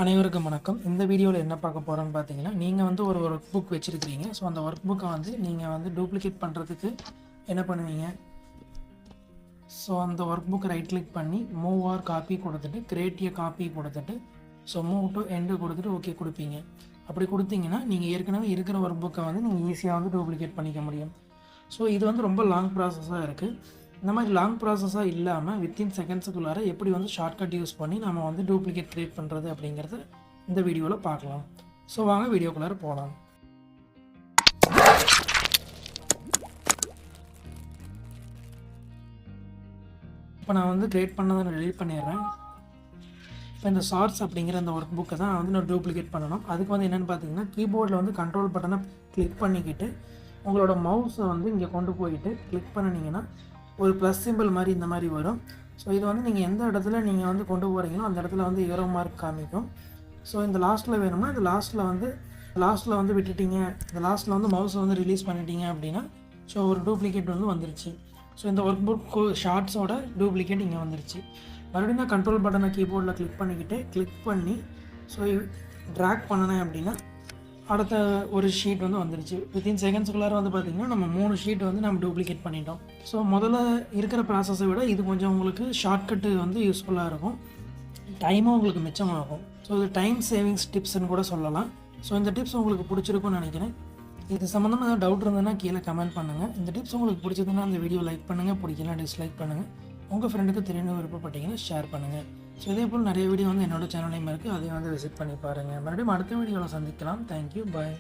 அனைவருக்கும் வணக்கம். இந்த வீடியோவில் என்ன பார்க்க போகிறோன்னு பார்த்தீங்கன்னா, நீங்கள் வந்து ஒரு ஒர்க் புக் வச்சுருக்கிறீங்க. ஸோ அந்த ஒர்க் புக்கை வந்து நீங்கள் வந்து டூப்ளிகேட் பண்ணுறதுக்கு என்ன பண்ணுவீங்க? ஸோ அந்த ஒர்க் புக்கை ரைட் கிளிக் பண்ணி மூவ் ஆர் காப்பி கொடுத்துட்டு கிரியேட் எ காப்பி கொடுத்துட்டு ஸோ மூவ் டு எண்டு கொடுத்துட்டு ஓகே கொடுப்பீங்க. அப்படி கொடுத்தீங்கன்னா நீங்கள் ஏற்கனவே இருக்கிற ஒர்க் புக்கை வந்து நீங்கள் ஈஸியாக வந்து டூப்ளிகேட் பண்ணிக்க முடியும். ஸோ இது வந்து ரொம்ப லாங் ப்ராசஸாக இருக்குது. இந்த மாதிரி லாங் ப்ராசஸாக இல்லாமல் வித்தின் செகண்ட்ஸுக்குள்ளார எப்படி வந்து ஷார்ட்கட் யூஸ் பண்ணி நம்ம வந்து டூப்ளிகேட் க்ரியேட் பண்ணுறது அப்படிங்கிறது இந்த வீடியோவில் பார்க்கலாம். ஸோ வாங்க வீடியோக்குள்ளார போகலாம். இப்போ நான் வந்து க்ரியேட் பண்ணதை நான் டெலீட் பண்ணிடுறேன். இப்போ இந்த ஷார்ட்ஸ் அப்படிங்கிற அந்த ஒர்க் புக்கை தான் வந்து நான் டூப்ளிகேட் பண்ணணும். அதுக்கு வந்து என்னென்னு பார்த்தீங்கன்னா, கீபோர்டில் வந்து கண்ட்ரோல் பட்டனை கிளிக் பண்ணிக்கிட்டு உங்களோட மவுஸை வந்து இங்கே கொண்டு போயிட்டு கிளிக் பண்ணிங்கன்னா ஒரு ப்ளஸ் சிம்பிள் மாதிரி இந்த மாதிரி வரும். ஸோ இது வந்து நீங்கள் எந்த இடத்துல நீங்கள் வந்து கொண்டு போகிறீங்களோ அந்த இடத்துல வந்து ஏரோ மார்க் காமிக்கும். ஸோ இந்த லாஸ்ட்டில் வேணும்னா இந்த லாஸ்ட்டில் வந்து விட்டுட்டீங்க, இந்த லாஸ்ட்டில் வந்து மவுஸை வந்து ரிலீஸ் பண்ணிட்டீங்க அப்படின்னா ஸோ ஒரு டூப்ளிகேட் வந்து வந்துருச்சு. ஸோ இந்த ஒர்க் புக் ஷார்ட்ஸோட டூப்ளிகேட் இங்கே வந்துருச்சு. மறுபடியும் நான் கண்ட்ரோல் பட்டனை கீபோர்டில் கிளிக் பண்ணி ஸோ ட்ராக் பண்ணினேன் அப்படின்னா அடுத்த ஒரு ஷீட் வந்து வந்துருச்சு. வித்தின் செகண்ட்ஸுக்குள்ளார வந்து பார்த்திங்கன்னா நம்ம 3 ஷீட் வந்து நம்ம டூப்ளிகேட் பண்ணிட்டோம். ஸோ முதல்ல இருக்கிற ப்ராசஸை விட இது கொஞ்சம் உங்களுக்கு ஷார்ட்கட்டு வந்து யூஸ்ஃபுல்லாக இருக்கும். டைமும் உங்களுக்கு மிச்சமாகும். ஸோ இது டைம் சேவிங்ஸ் டிப்ஸ்ன்னு கூட சொல்லலாம். ஸோ இந்த டிப்ஸ் உங்களுக்கு பிடிச்சிருக்கும்னு நினைக்கிறேன். இது சம்மந்தமாக ஏதாவது டவுட் இருந்ததுன்னா கீழே கமெண்ட் பண்ணுங்கள். இந்த டிப்ஸ் உங்களுக்கு பிடிச்சதுன்னா அந்த வீடியோ லைக் பண்ணுங்கள், பிடிக்கலாம் டிஸ்லைக் பண்ணுங்கள். உங்கள் ஃப்ரெண்டுக்கு தெரியணும் விருப்பப்பட்டீங்கன்னா ஷேர் பண்ணுங்கள். ஸோ இதே போல் நிறைய வீடியோ வந்து என்னோடய சேனல் நேம் இருக்குது, அதையும் வந்து விசிட் பண்ணி பாருங்கள். மறுபடியும் அடுத்த வீடியோவில் சந்திக்கலாம். தேங்க்யூ, பாய்.